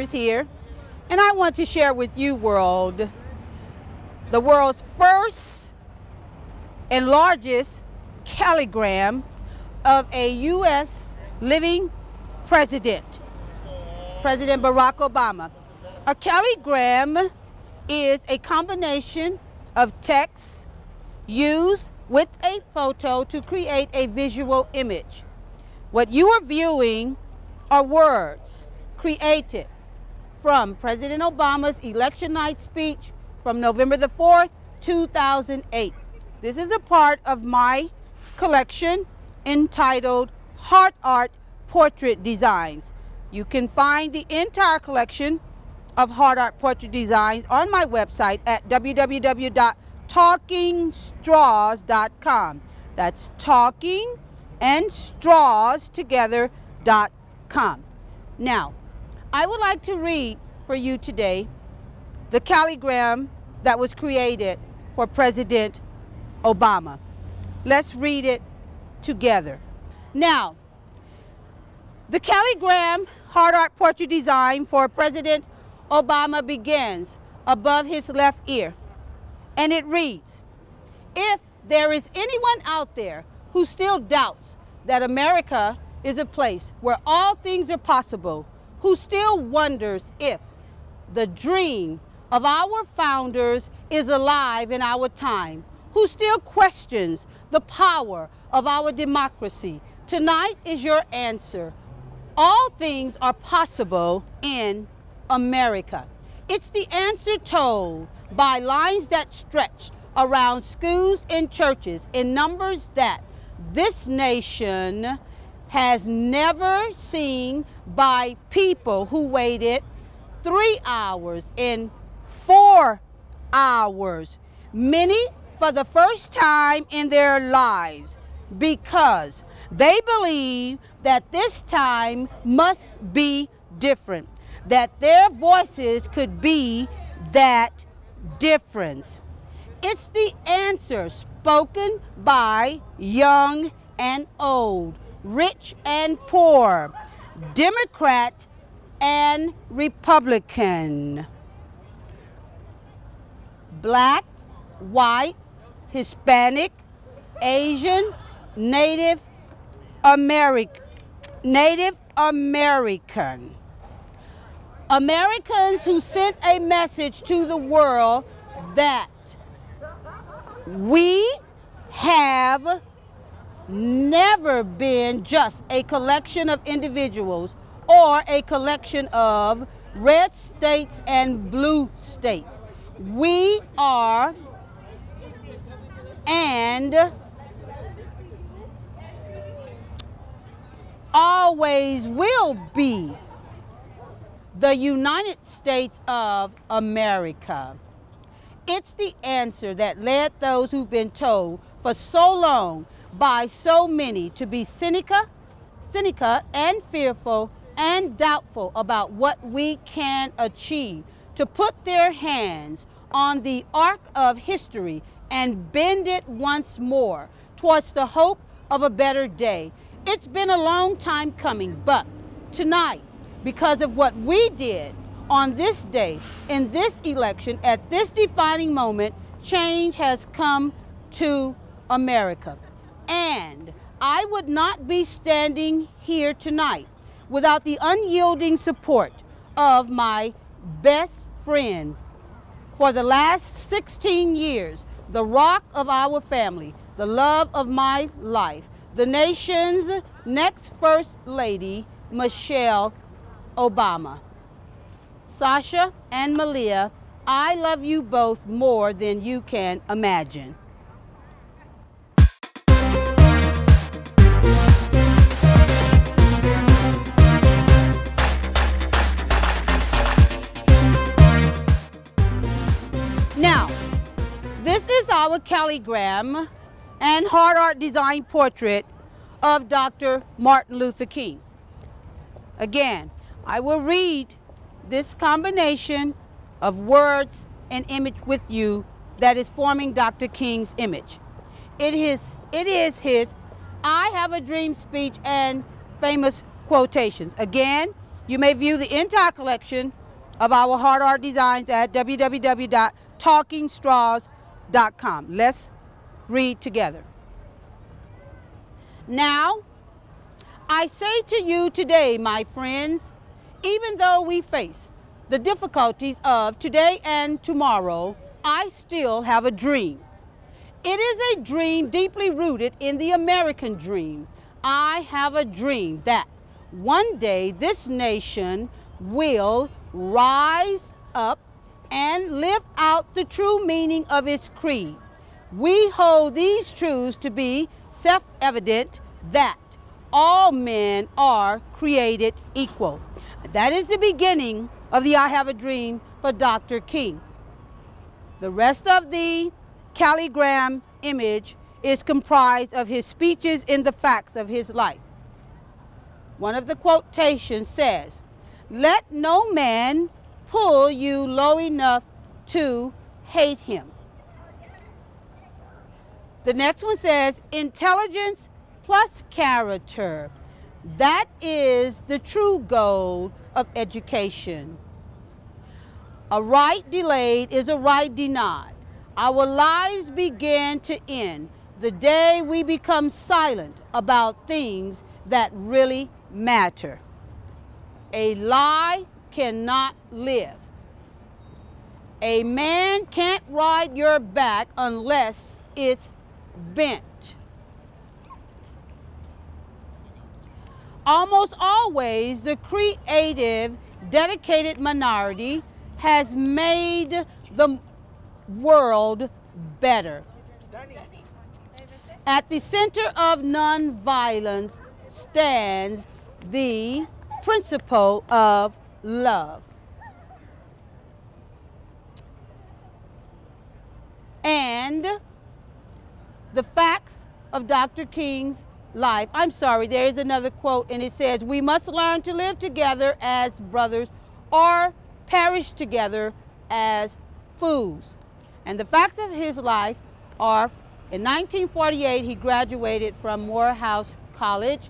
is here, and I want to share with you, world, the world's first and largest calligram of a U.S. living president, President Barack Obama. A calligram is a combination of text used with a photo to create a visual image. What you are viewing are words created from President Obama's election night speech from November the 4th, 2008. This is a part of my collection entitled Heart Art Portrait Designs. You can find the entire collection of Heart Art Portrait Designs on my website at www.talkingstraws.com. That's talking and straws together.com. Now, I would like to read for you today the calligram that was created for President Obama. Let's read it together. Now, the calligram Heart Art Portrait Design for President Obama begins above his left ear, and it reads, "If there is anyone out there who still doubts that America is a place where all things are possible, who still wonders if the dream of our founders is alive in our time, who still questions the power of our democracy, tonight is your answer. All things are possible in America." It's the answer told by lines that stretch around schools and churches in numbers that this nation has never seen, by people who waited 3 hours and 4 hours, many for the first time in their lives, because they believe that this time must be different, that their voices could be that difference. It's the answer spoken by young and old, rich and poor, Democrat and Republican, black, white, Hispanic, Asian, Native American. Americans who sent a message to the world that we have never been just a collection of individuals or a collection of red states and blue states. We are and always will be the United States of America. It's the answer that led those who've been told for so long by so many to be cynical and fearful and doubtful about what we can achieve, to put their hands on the arc of history and bend it once more towards the hope of a better day. It's been a long time coming, but tonight, because of what we did on this day, in this election, at this defining moment, change has come to America. And I would not be standing here tonight without the unyielding support of my best friend for the last 16 years, the rock of our family, the love of my life, the nation's next First Lady, Michelle Obama. Sasha and Malia, I love you both more than you can imagine. Now, this is our calligram and Heart Art Design portrait of Dr. Martin Luther King. Again, I will read this combination of words and image with you that is forming Dr. King's image. It is his "I Have a Dream" speech and famous quotations. Again, you may view the entire collection of our hard art designs at www.talkingstraws.com. Let's read together. Now, I say to you today, my friends, even though we face the difficulties of today and tomorrow, I still have a dream. It is a dream deeply rooted in the American dream. I have a dream that one day this nation will rise up and live out the true meaning of its creed. We hold these truths to be self-evident, that all men are created equal. That is the beginning of the I Have a Dream for Dr. King. The rest of the Calligram image is comprised of his speeches in the facts of his life. One of the quotations says, "Let no man pull you low enough to hate him." The next one says, "Intelligence plus character. That is the true goal of education. A right delayed is a right denied. Our lives begin to end the day we become silent about things that really matter. A lie cannot live. A man can't ride your back unless it's bent. Almost always, the creative, dedicated minority has made the world better. At the center of nonviolence stands the principle of love. And the facts of Dr. King's life. I'm sorry, there is another quote, and it says, "We must learn to live together as brothers or perish together as fools." And the facts of his life are, in 1948, he graduated from Morehouse College.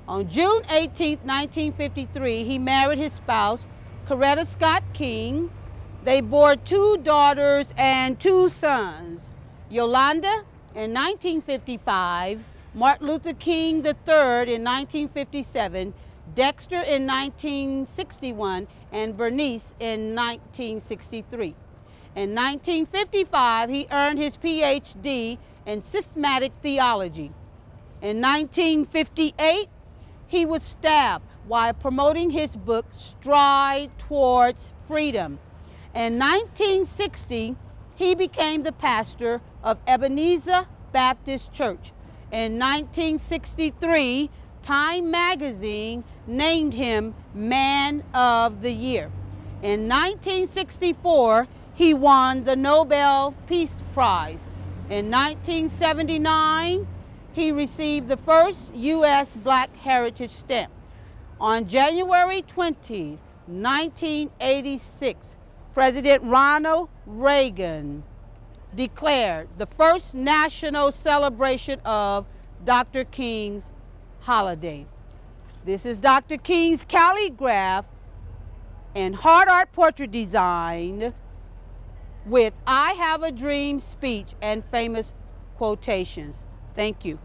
On June 18, 1953, he married his spouse, Coretta Scott King. They bore 2 daughters and 2 sons, Yolanda in 1955, Martin Luther King III in 1957, Dexter in 1961, and Bernice in 1963. In 1955, he earned his PhD in systematic theology. In 1958, he was stabbed while promoting his book, Stride Towards Freedom. In 1960, he became the pastor of Ebenezer Baptist Church. In 1963, Time magazine named him Man of the Year. In 1964, he won the Nobel Peace Prize. In 1979, he received the first U.S. Black Heritage Stamp. On January 20, 1986, President Ronald Reagan declared the first national celebration of Dr. King's holiday. This is Dr. King's calligraph and hard art portrait design with "I Have a Dream" speech and famous quotations. Thank you.